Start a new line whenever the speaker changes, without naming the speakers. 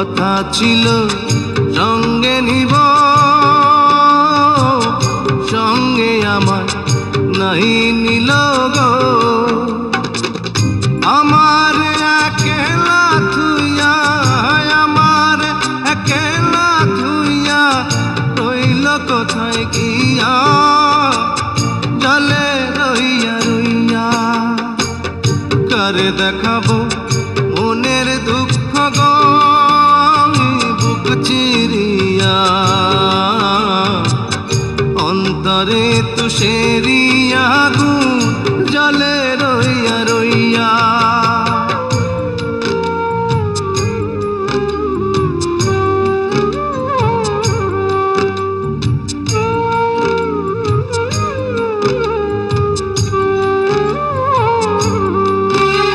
কথা ছিল সঙ্গে নিব, সঙ্গে আমার নাই নিল গো। আমার একলা থুইয়া, আমার একলা থুইয়া রইল কোথায় গিয়া, জলে রইয়া রইয়া। কারে দেখাবো মনের দুঃখ গো বুক চিরিয়া, অন্তরে তুষেরিয়া আগুন জলে রইয়া রইয়া।